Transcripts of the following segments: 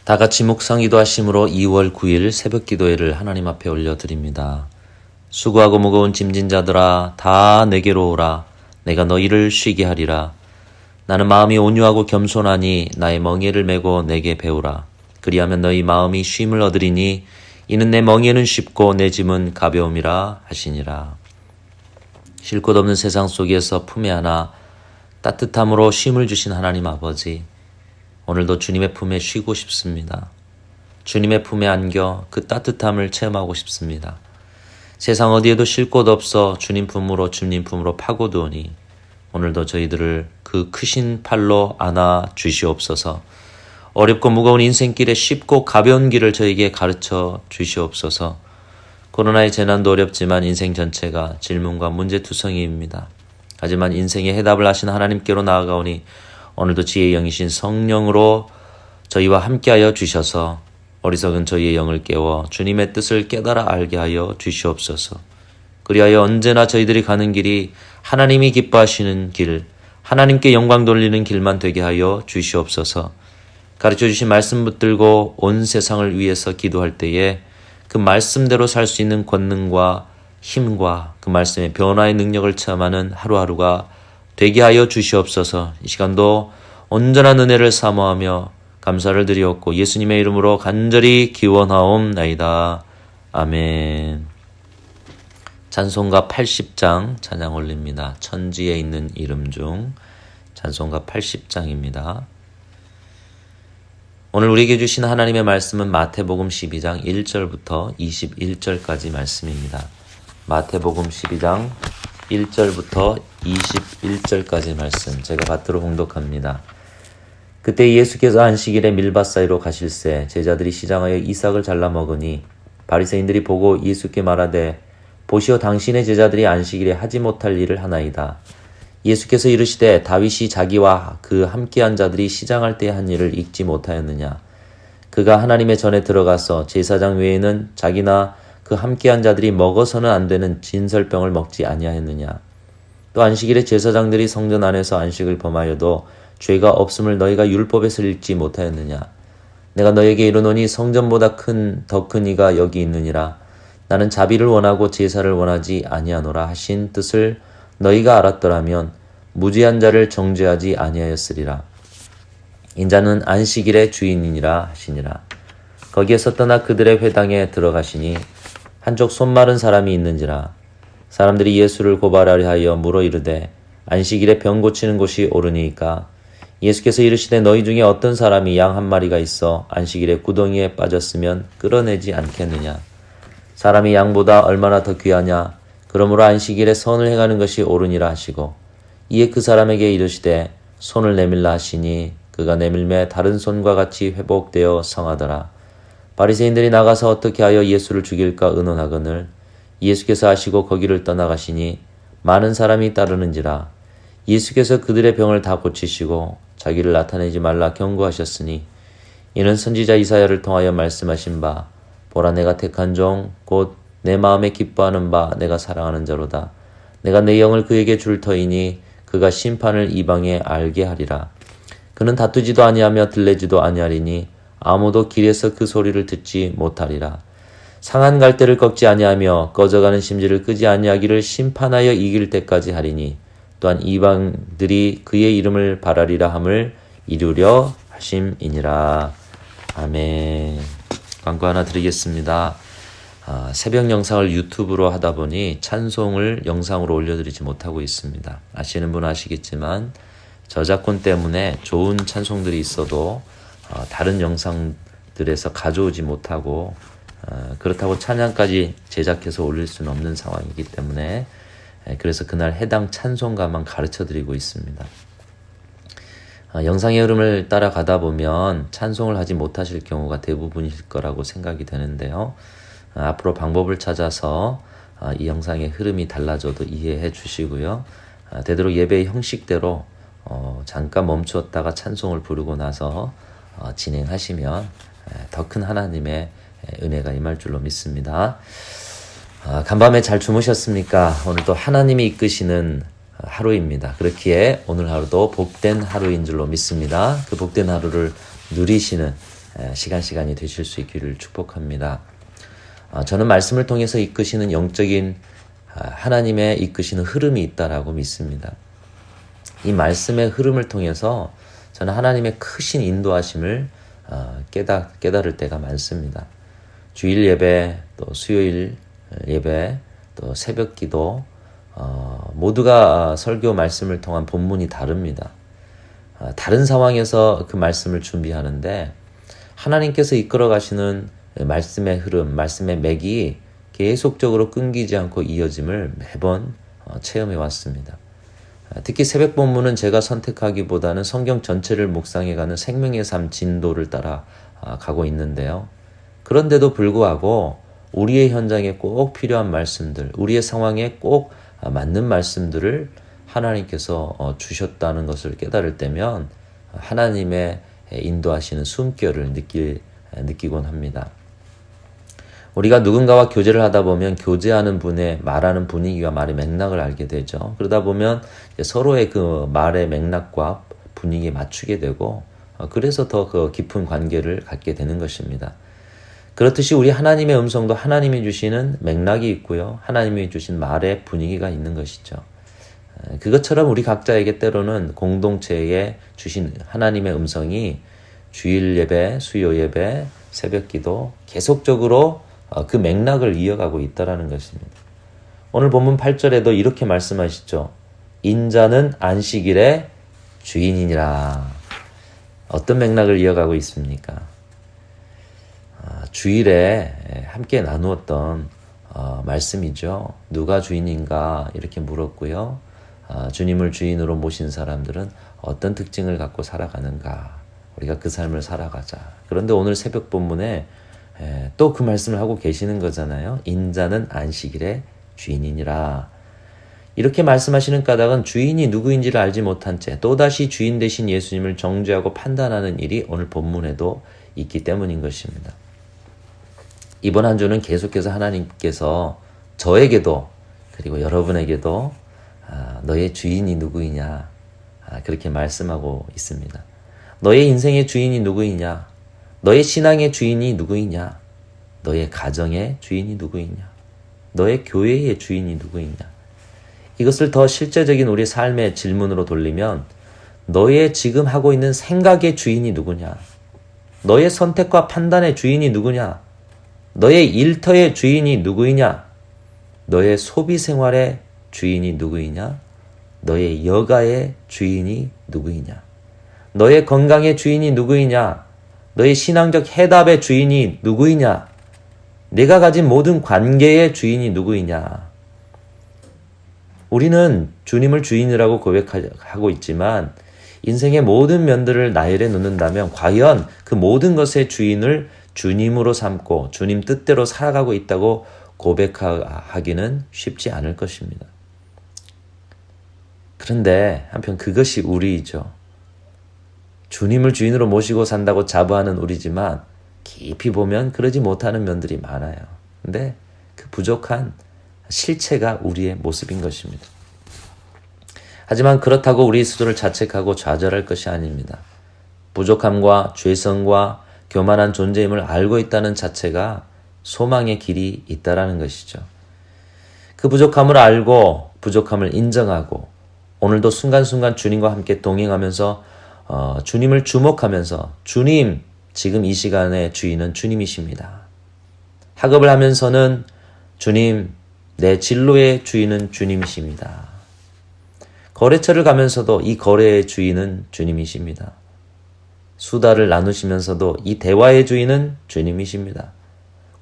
다 같이 묵상 기도하심으로 2월 9일 새벽 기도회를 하나님 앞에 올려드립니다. 수고하고 무거운 짐진 자들아 다 내게로 오라. 내가 너희를 쉬게 하리라. 나는 마음이 온유하고 겸손하니 나의 멍에를 메고 내게 배우라. 그리하면 너희 마음이 쉼을 얻으리니 이는 내 멍에는 쉽고 내 짐은 가벼움이라 하시니라. 쉴 곳 없는 세상 속에서 품에 안아 따뜻함으로 쉼을 주신 하나님 아버지, 오늘도 주님의 품에 쉬고 싶습니다. 주님의 품에 안겨 그 따뜻함을 체험하고 싶습니다. 세상 어디에도 쉴 곳 없어 주님 품으로 파고드오니 오늘도 저희들을 그 크신 팔로 안아 주시옵소서. 어렵고 무거운 인생길에 쉽고 가벼운 길을 저에게 가르쳐 주시옵소서. 코로나의 재난도 어렵지만 인생 전체가 질문과 문제투성이입니다. 하지만 인생의 해답을 하신 하나님께로 나아가오니 오늘도 지혜의 영이신 성령으로 저희와 함께하여 주셔서 어리석은 저희의 영을 깨워 주님의 뜻을 깨달아 알게 하여 주시옵소서. 그리하여 언제나 저희들이 가는 길이 하나님이 기뻐하시는 길, 하나님께 영광 돌리는 길만 되게 하여 주시옵소서. 가르쳐 주신 말씀 붙들고 온 세상을 위해서 기도할 때에 그 말씀대로 살 수 있는 권능과 힘과 그 말씀의 변화의 능력을 체험하는 하루하루가 되게 하여 주시옵소서. 이 시간도 온전한 은혜를 사모하며 감사를 드리옵고 예수님의 이름으로 간절히 기원하옵나이다. 아멘. 찬송가 80장 찬양 올립니다. 천지에 있는 이름 중 찬송가 80장입니다. 오늘 우리에게 주신 하나님의 말씀은 마태복음 12장 1절부터 21절까지 말씀입니다. 마태복음 12장 1절부터 21절까지 말씀 제가 받들어 봉독합니다. 그때 예수께서 안식일에 밀밭 사이로 가실새 제자들이 시장하여 이삭을 잘라 먹으니 바리새인들이 보고 예수께 말하되 보시오 당신의 제자들이 안식일에 하지 못할 일을 하나이다. 예수께서 이르시되 다윗이 자기와 그 함께한 자들이 시장할 때 한 일을 읽지 못하였느냐. 그가 하나님의 전에 들어가서 제사장 외에는 자기나 그 함께한 자들이 먹어서는 안 되는 진설병을 먹지 아니하였느냐. 또 안식일에 제사장들이 성전 안에서 안식을 범하여도 죄가 없음을 너희가 율법에서 읽지 못하였느냐. 내가 너에게 이르노니 성전보다 더 큰 이가 여기 있느니라. 나는 자비를 원하고 제사를 원하지 아니하노라 하신 뜻을 너희가 알았더라면 무죄한 자를 정죄하지 아니하였으리라. 인자는 안식일의 주인이니라 하시니라. 거기에서 떠나 그들의 회당에 들어가시니 한쪽 손 마른 사람이 있는지라. 사람들이 예수를 고발하려 하여 물어 이르되 안식일에 병 고치는 곳이 옳으니까. 예수께서 이르시되 너희 중에 어떤 사람이 양 한 마리가 있어 안식일에 구덩이에 빠졌으면 끌어내지 않겠느냐. 사람이 양보다 얼마나 더 귀하냐. 그러므로 안식일에 선을 행하는 것이 옳으니라 하시고 이에 그 사람에게 이르시되 손을 내밀라 하시니 그가 내밀매 다른 손과 같이 회복되어 성하더라. 바리새인들이 나가서 어떻게 하여 예수를 죽일까 의논하거늘 예수께서 하시고 거기를 떠나가시니 많은 사람이 따르는지라. 예수께서 그들의 병을 다 고치시고 자기를 나타내지 말라 경고하셨으니 이는 선지자 이사야를 통하여 말씀하신 바 보라 내가 택한 종 곧 내 마음에 기뻐하는 바 내가 사랑하는 자로다. 내가 내 영을 그에게 줄 터이니 그가 심판을 이방에 알게 하리라. 그는 다투지도 아니하며 들레지도 아니하리니 아무도 길에서 그 소리를 듣지 못하리라. 상한 갈대를 꺾지 아니하며 꺼져가는 심지를 끄지 아니하기를 심판하여 이길 때까지 하리니 또한 이방들이 그의 이름을 바라리라 함을 이루려 하심이니라. 아멘. 광고 하나 드리겠습니다. 새벽 영상을 유튜브로 하다 보니 찬송을 영상으로 올려드리지 못하고 있습니다. 아시는 분은 아시겠지만 저작권 때문에 좋은 찬송들이 있어도 다른 영상들에서 가져오지 못하고 그렇다고 찬양까지 제작해서 올릴 수는 없는 상황이기 때문에 그래서 그날 해당 찬송가만 가르쳐드리고 있습니다. 영상의 흐름을 따라가다 보면 찬송을 하지 못하실 경우가 대부분일 거라고 생각이 되는데요. 앞으로 방법을 찾아서 이 영상의 흐름이 달라져도 이해해 주시고요. 되도록 예배의 형식대로 잠깐 멈추었다가 찬송을 부르고 나서 진행하시면 더 큰 하나님의 은혜가 임할 줄로 믿습니다. 간밤에 잘 주무셨습니까? 오늘도 하나님이 이끄시는 하루입니다. 그렇기에 오늘 하루도 복된 하루인 줄로 믿습니다. 그 복된 하루를 누리시는 시간이 되실 수 있기를 축복합니다. 저는 말씀을 통해서 이끄시는 영적인 하나님의 이끄시는 흐름이 있다라고 믿습니다. 이 말씀의 흐름을 통해서 저는 하나님의 크신 인도하심을 깨달을 때가 많습니다. 주일 예배, 또 수요일 예배, 또 새벽 기도 모두가 설교 말씀을 통한 본문이 다릅니다. 다른 상황에서 그 말씀을 준비하는데 하나님께서 이끌어 가시는 말씀의 흐름, 말씀의 맥이 계속적으로 끊기지 않고 이어짐을 매번 체험해 왔습니다. 특히 새벽 본문은 제가 선택하기보다는 성경 전체를 묵상해가는 생명의 삶 진도를 따라 가고 있는데요. 그런데도 불구하고 우리의 현장에 꼭 필요한 말씀들, 우리의 상황에 꼭 맞는 말씀들을 하나님께서 주셨다는 것을 깨달을 때면 하나님의 인도하시는 숨결을 느끼곤 합니다. 우리가 누군가와 교제를 하다 보면 교제하는 분의 말하는 분위기와 말의 맥락을 알게 되죠. 그러다 보면 서로의 그 말의 맥락과 분위기에 맞추게 되고 그래서 더 그 깊은 관계를 갖게 되는 것입니다. 그렇듯이 우리 하나님의 음성도 하나님이 주시는 맥락이 있고요. 하나님이 주신 말의 분위기가 있는 것이죠. 그것처럼 우리 각자에게 때로는 공동체에 주신 하나님의 음성이 주일 예배, 수요 예배, 새벽 기도 계속적으로 그 맥락을 이어가고 있다는 것입니다. 오늘 본문 8절에도 이렇게 말씀하시죠. 인자는 안식일의 주인이니라. 어떤 맥락을 이어가고 있습니까? 주일에 함께 나누었던 말씀이죠. 누가 주인인가 이렇게 물었고요. 주님을 주인으로 모신 사람들은 어떤 특징을 갖고 살아가는가. 우리가 그 삶을 살아가자. 그런데 오늘 새벽 본문에 또 그 말씀을 하고 계시는 거잖아요. 인자는 안식일의 주인이니라. 이렇게 말씀하시는 까닭은 주인이 누구인지를 알지 못한 채 또다시 주인 되신 예수님을 정죄하고 판단하는 일이 오늘 본문에도 있기 때문인 것입니다. 이번 한 주는 계속해서 하나님께서 저에게도 그리고 여러분에게도 너의 주인이 누구이냐 그렇게 말씀하고 있습니다. 너의 인생의 주인이 누구이냐? 너의 신앙의 주인이 누구이냐? 너의 가정의 주인이 누구이냐? 너의 교회의 주인이 누구이냐? 이것을 더 실제적인 우리 삶의 질문으로 돌리면 너의 지금 하고 있는 생각의 주인이 누구냐? 너의 선택과 판단의 주인이 누구냐? 너의 일터의 주인이 누구이냐? 너의 소비 생활의 주인이 누구이냐? 너의 여가의 주인이 누구이냐? 너의 건강의 주인이 누구이냐? 너의 신앙적 해답의 주인이 누구이냐? 내가 가진 모든 관계의 주인이 누구이냐? 우리는 주님을 주인이라고 고백하고 있지만 인생의 모든 면들을 나열해 놓는다면 과연 그 모든 것의 주인을 주님으로 삼고 주님 뜻대로 살아가고 있다고 고백하기는 쉽지 않을 것입니다. 그런데 한편 그것이 우리이죠. 주님을 주인으로 모시고 산다고 자부하는 우리지만 깊이 보면 그러지 못하는 면들이 많아요. 근데 그 부족한 실체가 우리의 모습인 것입니다. 하지만 그렇다고 우리 스스로를 자책하고 좌절할 것이 아닙니다. 부족함과 죄성과 교만한 존재임을 알고 있다는 자체가 소망의 길이 있다라는 것이죠. 그 부족함을 알고 부족함을 인정하고 오늘도 순간순간 주님과 함께 동행하면서 주님을 주목하면서 주님, 지금 이 시간의 주인은 주님이십니다. 학업을 하면서는 주님, 내 진로의 주인은 주님이십니다. 거래처를 가면서도 이 거래의 주인은 주님이십니다. 수다를 나누시면서도 이 대화의 주인은 주님이십니다.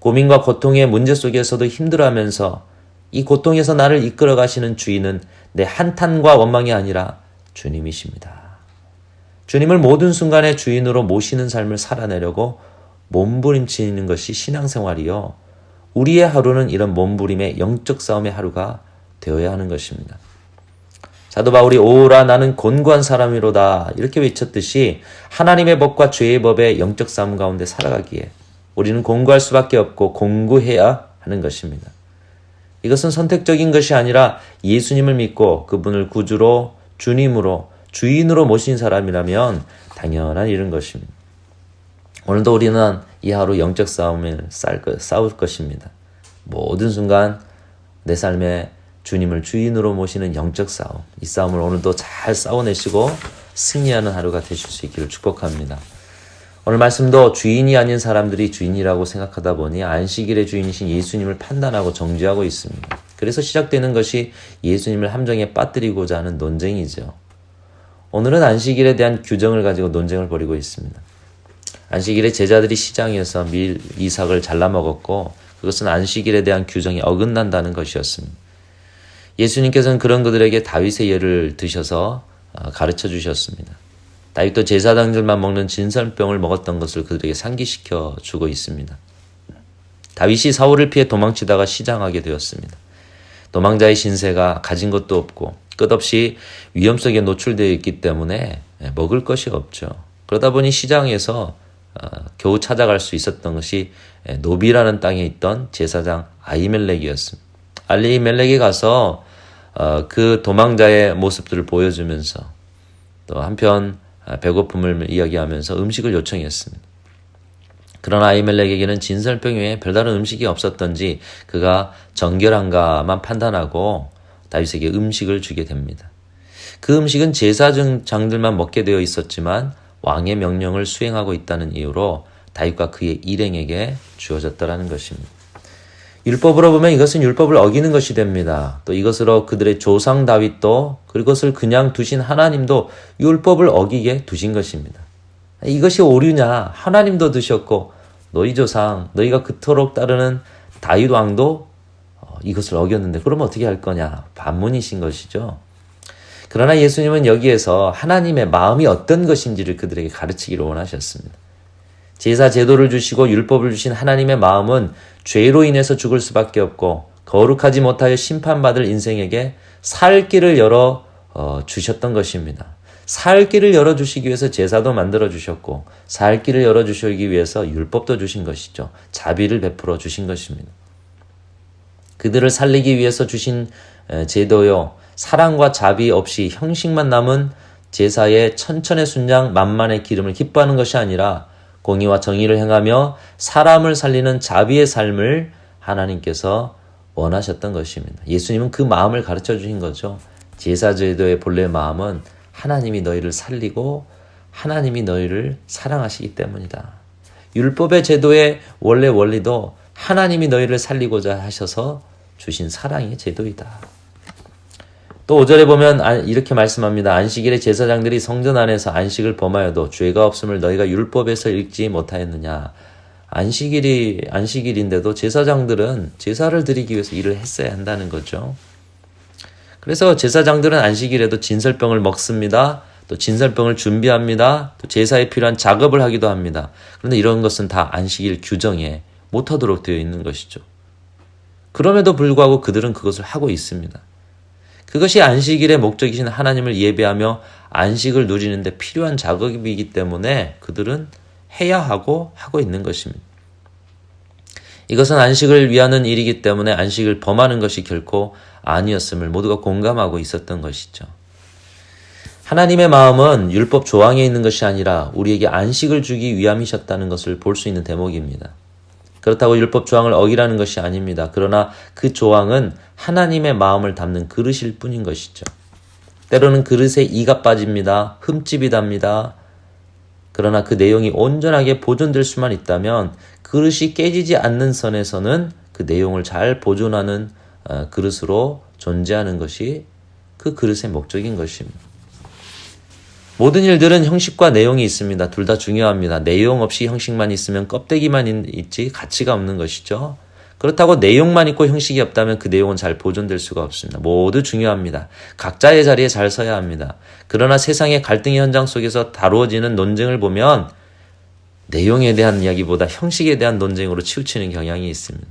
고민과 고통의 문제 속에서도 힘들어하면서 이 고통에서 나를 이끌어 가시는 주인은 내 한탄과 원망이 아니라 주님이십니다. 주님을 모든 순간에 주인으로 모시는 삶을 살아내려고 몸부림치는 것이 신앙생활이요. 우리의 하루는 이런 몸부림의 영적 싸움의 하루가 되어야 하는 것입니다. 사도 바울이 오라 나는 곤고한 사람이로다 이렇게 외쳤듯이 하나님의 법과 죄의 법의 영적 싸움 가운데 살아가기에 우리는 공고할 수밖에 없고 공고해야 하는 것입니다. 이것은 선택적인 것이 아니라 예수님을 믿고 그분을 구주로 주님으로 주인으로 모신 사람이라면 당연한 일인 것입니다. 오늘도 우리는 이 하루 영적 싸움을 싸울 것입니다. 모든 순간 내 삶에 주님을 주인으로 모시는 영적 싸움, 이 싸움을 오늘도 잘 싸워내시고 승리하는 하루가 되실 수 있기를 축복합니다. 오늘 말씀도 주인이 아닌 사람들이 주인이라고 생각하다 보니 안식일의 주인이신 예수님을 판단하고 정죄하고 있습니다. 그래서 시작되는 것이 예수님을 함정에 빠뜨리고자 하는 논쟁이죠. 오늘은 안식일에 대한 규정을 가지고 논쟁을 벌이고 있습니다. 안식일에 제자들이 시장에서 밀 이삭을 잘라 먹었고 그것은 안식일에 대한 규정이 어긋난다는 것이었습니다. 예수님께서는 그런 그들에게 다윗의 예를 드셔서 가르쳐 주셨습니다. 다윗도 제사장들만 먹는 진설병을 먹었던 것을 그들에게 상기시켜 주고 있습니다. 다윗이 사울을 피해 도망치다가 시장하게 되었습니다. 도망자의 신세가 가진 것도 없고 끝없이 위험 속에 노출되어 있기 때문에 먹을 것이 없죠. 그러다 보니 시장에서 겨우 찾아갈 수 있었던 것이 노비라는 땅에 있던 제사장 아히멜렉이었습니다. 아히멜렉이 가서 그 도망자의 모습들을 보여주면서 또 한편 배고픔을 이야기하면서 음식을 요청했습니다. 그러나 아히멜렉에게는 진설병 외에 별다른 음식이 없었던지 그가 정결한가만 판단하고 다윗에게 음식을 주게 됩니다. 그 음식은 제사장들만 먹게 되어 있었지만 왕의 명령을 수행하고 있다는 이유로 다윗과 그의 일행에게 주어졌다는 것입니다. 율법으로 보면 이것은 율법을 어기는 것이 됩니다. 또 이것으로 그들의 조상 다윗도 그것을 그냥 두신 하나님도 율법을 어기게 두신 것입니다. 이것이 오류냐? 하나님도 두셨고 너희 조상, 너희가 그토록 따르는 다윗 왕도 이것을 어겼는데 그러면 어떻게 할 거냐? 반문이신 것이죠. 그러나 예수님은 여기에서 하나님의 마음이 어떤 것인지를 그들에게 가르치기를 원하셨습니다. 제사 제도를 주시고 율법을 주신 하나님의 마음은 죄로 인해서 죽을 수밖에 없고 거룩하지 못하여 심판받을 인생에게 살 길을 열어 주셨던 것입니다. 살 길을 열어주시기 위해서 제사도 만들어주셨고 살 길을 열어주시기 위해서 율법도 주신 것이죠. 자비를 베풀어 주신 것입니다. 그들을 살리기 위해서 주신 제도요. 사랑과 자비 없이 형식만 남은 제사의 천천의 순장 만만의 기름을 기뻐하는 것이 아니라 공의와 정의를 행하며 사람을 살리는 자비의 삶을 하나님께서 원하셨던 것입니다. 예수님은 그 마음을 가르쳐 주신 거죠. 제사제도의 본래 마음은 하나님이 너희를 살리고 하나님이 너희를 사랑하시기 때문이다. 율법의 제도의 원래 원리도 하나님이 너희를 살리고자 하셔서 주신 사랑의 제도이다. 또 5절에 보면 이렇게 말씀합니다. 안식일에 제사장들이 성전 안에서 안식을 범하여도 죄가 없음을 너희가 율법에서 읽지 못하였느냐. 안식일인데도 제사장들은 제사를 드리기 위해서 일을 했어야 한다는 거죠. 그래서 제사장들은 안식일에도 진설병을 먹습니다. 또 진설병을 준비합니다. 또 제사에 필요한 작업을 하기도 합니다. 그런데 이런 것은 다 안식일 규정에 못하도록 되어 있는 것이죠. 그럼에도 불구하고 그들은 그것을 하고 있습니다. 그것이 안식일의 목적이신 하나님을 예배하며 안식을 누리는데 필요한 작업이기 때문에 그들은 해야 하고 있는 것입니다. 이것은 안식을 위하는 일이기 때문에 안식을 범하는 것이 결코 아니었음을 모두가 공감하고 있었던 것이죠. 하나님의 마음은 율법 조항에 있는 것이 아니라 우리에게 안식을 주기 위함이셨다는 것을 볼 수 있는 대목입니다. 그렇다고 율법 조항을 어기라는 것이 아닙니다. 그러나 그 조항은 하나님의 마음을 담는 그릇일 뿐인 것이죠. 때로는 그릇에 이가 빠집니다. 흠집이 답니다. 그러나 그 내용이 온전하게 보존될 수만 있다면 그릇이 깨지지 않는 선에서는 그 내용을 잘 보존하는 그릇으로 존재하는 것이 그 그릇의 목적인 것입니다. 모든 일들은 형식과 내용이 있습니다. 둘 다 중요합니다. 내용 없이 형식만 있으면 껍데기만 있지 가치가 없는 것이죠. 그렇다고 내용만 있고 형식이 없다면 그 내용은 잘 보존될 수가 없습니다. 모두 중요합니다. 각자의 자리에 잘 서야 합니다. 그러나 세상의 갈등의 현장 속에서 다루어지는 논쟁을 보면 내용에 대한 이야기보다 형식에 대한 논쟁으로 치우치는 경향이 있습니다.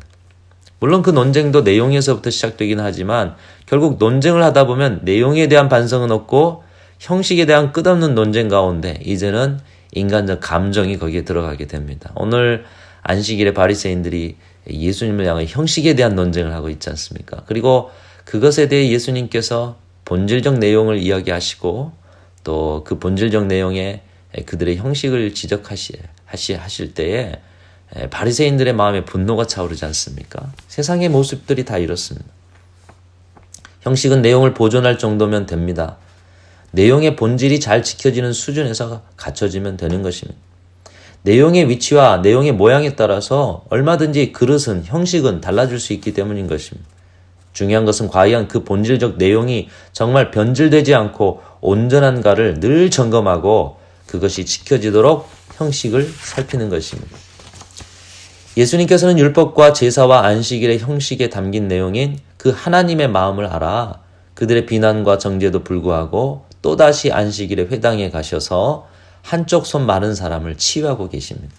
물론 그 논쟁도 내용에서부터 시작되긴 하지만 결국 논쟁을 하다 보면 내용에 대한 반성은 없고 형식에 대한 끝없는 논쟁 가운데 이제는 인간적 감정이 거기에 들어가게 됩니다. 오늘 안식일에 바리새인들이 예수님을 향해 형식에 대한 논쟁을 하고 있지 않습니까? 그리고 그것에 대해 예수님께서 본질적 내용을 이야기하시고 또 그 본질적 내용에 그들의 형식을 지적하시에 하실 때에 바리새인들의 마음에 분노가 차오르지 않습니까? 세상의 모습들이 다 이렇습니다. 형식은 내용을 보존할 정도면 됩니다. 내용의 본질이 잘 지켜지는 수준에서 갖춰지면 되는 것입니다. 내용의 위치와 내용의 모양에 따라서 얼마든지 그릇은, 형식은 달라질 수 있기 때문인 것입니다. 중요한 것은 과연 그 본질적 내용이 정말 변질되지 않고 온전한가를 늘 점검하고 그것이 지켜지도록 형식을 살피는 것입니다. 예수님께서는 율법과 제사와 안식일의 형식에 담긴 내용인 그 하나님의 마음을 알아 그들의 비난과 정죄도 불구하고 또다시 안식일에 회당에 가셔서 한쪽 손 마른 사람을 치유하고 계십니다.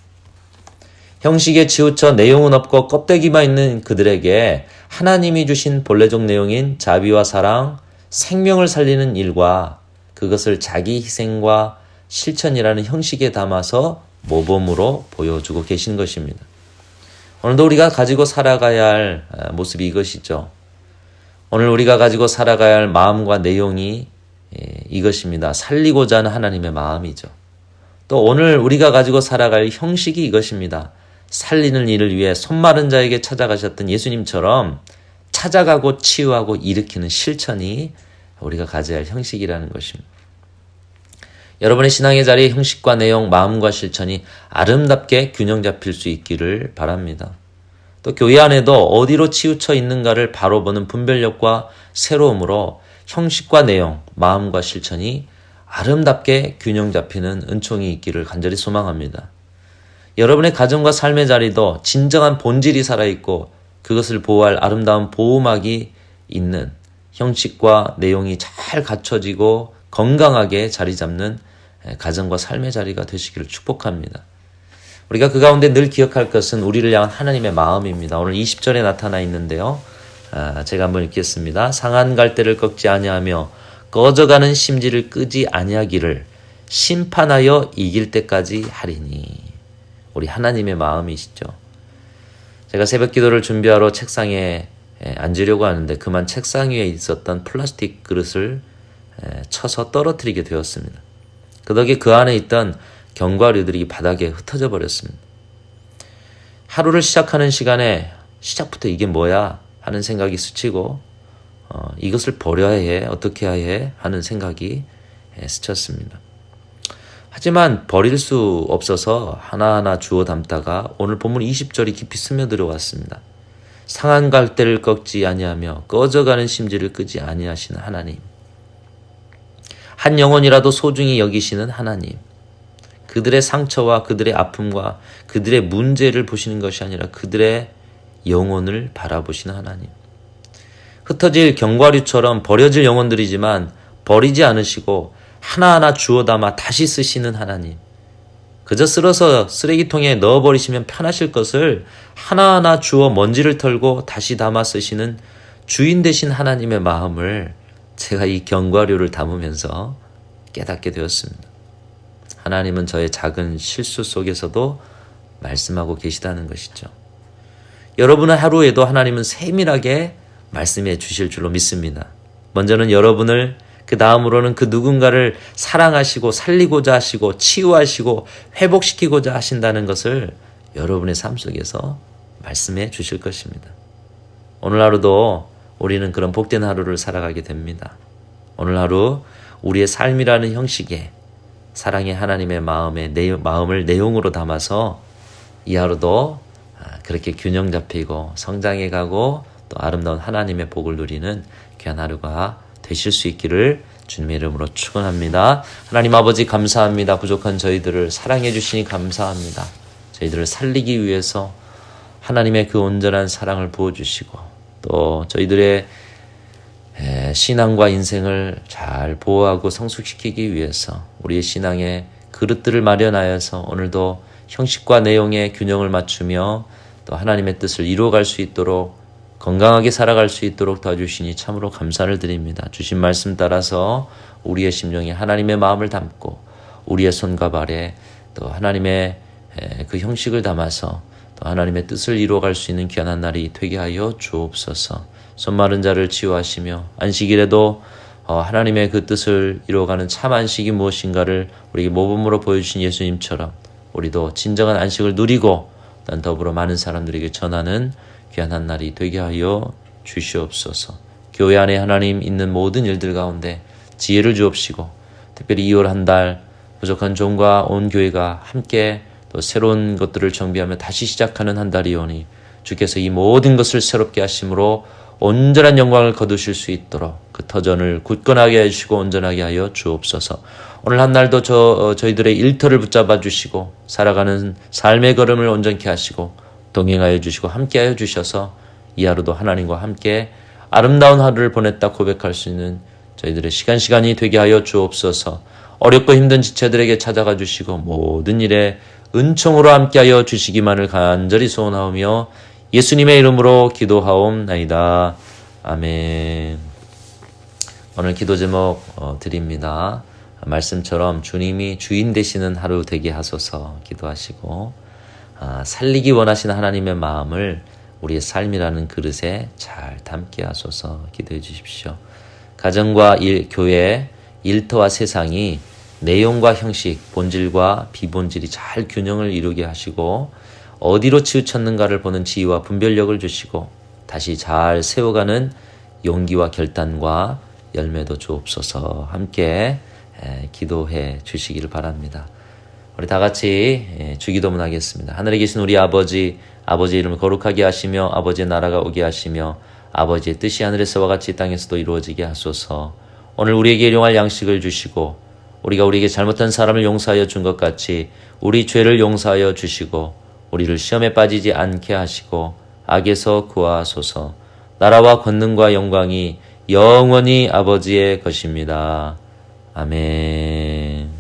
형식에 치우쳐 내용은 없고 껍데기만 있는 그들에게 하나님이 주신 본래적 내용인 자비와 사랑, 생명을 살리는 일과 그것을 자기 희생과 실천이라는 형식에 담아서 모범으로 보여주고 계신 것입니다. 오늘도 우리가 가지고 살아가야 할 모습이 이것이죠. 오늘 우리가 가지고 살아가야 할 마음과 내용이 이것입니다. 살리고자 하는 하나님의 마음이죠. 또 오늘 우리가 가지고 살아갈 형식이 이것입니다. 살리는 일을 위해 손마른 자에게 찾아가셨던 예수님처럼 찾아가고 치유하고 일으키는 실천이 우리가 가져야 할 형식이라는 것입니다. 여러분의 신앙의 자리에 형식과 내용, 마음과 실천이 아름답게 균형 잡힐 수 있기를 바랍니다. 또 교회 안에도 어디로 치우쳐 있는가를 바로 보는 분별력과 새로움으로 형식과 내용, 마음과 실천이 아름답게 균형 잡히는 은총이 있기를 간절히 소망합니다. 여러분의 가정과 삶의 자리도 진정한 본질이 살아있고 그것을 보호할 아름다운 보호막이 있는 형식과 내용이 잘 갖춰지고 건강하게 자리 잡는 가정과 삶의 자리가 되시기를 축복합니다. 우리가 그 가운데 늘 기억할 것은 우리를 향한 하나님의 마음입니다. 오늘 20절에 나타나 있는데요. 제가 한번 읽겠습니다. 상한 갈대를 꺾지 아니하며 꺼져가는 심지를 끄지 아니하기를 심판하여 이길 때까지 하리니. 우리 하나님의 마음이시죠. 제가 새벽 기도를 준비하러 책상에 앉으려고 하는데 그만 책상 위에 있었던 플라스틱 그릇을 쳐서 떨어뜨리게 되었습니다. 그 덕에 그 안에 있던 견과류들이 바닥에 흩어져 버렸습니다. 하루를 시작하는 시간에 시작부터 이게 뭐야 하는 생각이 스치고 이것을 버려야 해, 어떻게 해야 해 하는 생각이 스쳤습니다. 하지만 버릴 수 없어서 하나하나 주워 담다가 오늘 본문 20절이 깊이 스며들어 왔습니다. 상한 갈대를 꺾지 아니하며 꺼져가는 심지를 끄지 아니하시는 하나님. 한 영혼이라도 소중히 여기시는 하나님. 그들의 상처와 그들의 아픔과 그들의 문제를 보시는 것이 아니라 그들의 영혼을 바라보시는 하나님. 흩어질 견과류처럼 버려질 영혼들이지만 버리지 않으시고 하나하나 주워 담아 다시 쓰시는 하나님. 그저 쓸어서 쓰레기통에 넣어버리시면 편하실 것을 하나하나 주워 먼지를 털고 다시 담아 쓰시는 주인 되신 하나님의 마음을 제가 이 견과류를 담으면서 깨닫게 되었습니다. 하나님은 저의 작은 실수 속에서도 말씀하고 계시다는 것이죠. 여러분의 하루에도 하나님은 세밀하게 말씀해 주실 줄로 믿습니다. 먼저는 여러분을, 그 다음으로는 그 누군가를 사랑하시고 살리고자 하시고 치유하시고 회복시키고자 하신다는 것을 여러분의 삶 속에서 말씀해 주실 것입니다. 오늘 하루도 우리는 그런 복된 하루를 살아가게 됩니다. 오늘 하루 우리의 삶이라는 형식에 사랑의 하나님의 마음을 내용으로 담아서 이 하루도 그렇게 균형 잡히고 성장해 가고 또 아름다운 하나님의 복을 누리는 귀한 하루가 되실 수 있기를 주님의 이름으로 축원합니다. 하나님 아버지 감사합니다. 부족한 저희들을 사랑해 주시니 감사합니다. 저희들을 살리기 위해서 하나님의 그 온전한 사랑을 부어주시고 또 저희들의 신앙과 인생을 잘 보호하고 성숙시키기 위해서 우리의 신앙의 그릇들을 마련하여서 오늘도 형식과 내용의 균형을 맞추며 또 하나님의 뜻을 이루어갈 수 있도록 건강하게 살아갈 수 있도록 도와주시니 참으로 감사를 드립니다. 주신 말씀 따라서 우리의 심령에 하나님의 마음을 담고 우리의 손과 발에 또 하나님의 그 형식을 담아서 또 하나님의 뜻을 이루어갈 수 있는 귀한 날이 되게 하여 주옵소서. 손마른 자를 치유하시며 안식일에도 하나님의 그 뜻을 이루어가는 참 안식이 무엇인가를 우리에게 모범으로 보여주신 예수님처럼 우리도 진정한 안식을 누리고 또 더불어 많은 사람들에게 전하는 귀한 한 날이 되게 하여 주시옵소서. 교회 안에 하나님 있는 모든 일들 가운데 지혜를 주옵시고 특별히 2월 한 달 부족한 종과 온 교회가 함께 또 새로운 것들을 정비하며 다시 시작하는 한 달이오니 주께서 이 모든 것을 새롭게 하심으로 온전한 영광을 거두실 수 있도록 그 터전을 굳건하게 해주시고 온전하게 하여 주옵소서. 오늘 한 날도 저희들의 일터를 붙잡아 주시고 살아가는 삶의 걸음을 온전케 하시고 동행하여 주시고 함께하여 주셔서 이 하루도 하나님과 함께 아름다운 하루를 보냈다 고백할 수 있는 저희들의 시간이 되게 하여 주옵소서. 어렵고 힘든 지체들에게 찾아가 주시고 모든 일에 은총으로 함께하여 주시기만을 간절히 소원하오며 예수님의 이름으로 기도하옵나이다. 아멘. 오늘 기도 제목 드립니다. 말씀처럼 주님이 주인 되시는 하루 되게 하소서 기도하시고 살리기 원하시는 하나님의 마음을 우리의 삶이라는 그릇에 잘 담게 하소서 기도해 주십시오. 가정과 교회, 일터와 세상이 내용과 형식, 본질과 비본질이 잘 균형을 이루게 하시고 어디로 치우쳤는가를 보는 지혜와 분별력을 주시고 다시 잘 세워가는 용기와 결단과 열매도 주옵소서. 함께 기도해 주시기를 바랍니다. 우리 다 같이 주기도문 하겠습니다. 하늘에 계신 우리 아버지, 아버지의 이름을 거룩하게 하시며 아버지의 나라가 오게 하시며 아버지의 뜻이 하늘에서와 같이 땅에서도 이루어지게 하소서. 오늘 우리에게 일용할 양식을 주시고 우리가 우리에게 잘못한 사람을 용서하여 준 것 같이 우리 죄를 용서하여 주시고 우리를 시험에 빠지지 않게 하시고 악에서 구하소서. 나라와 권능과 영광이 영원히 아버지의 것입니다. 아멘.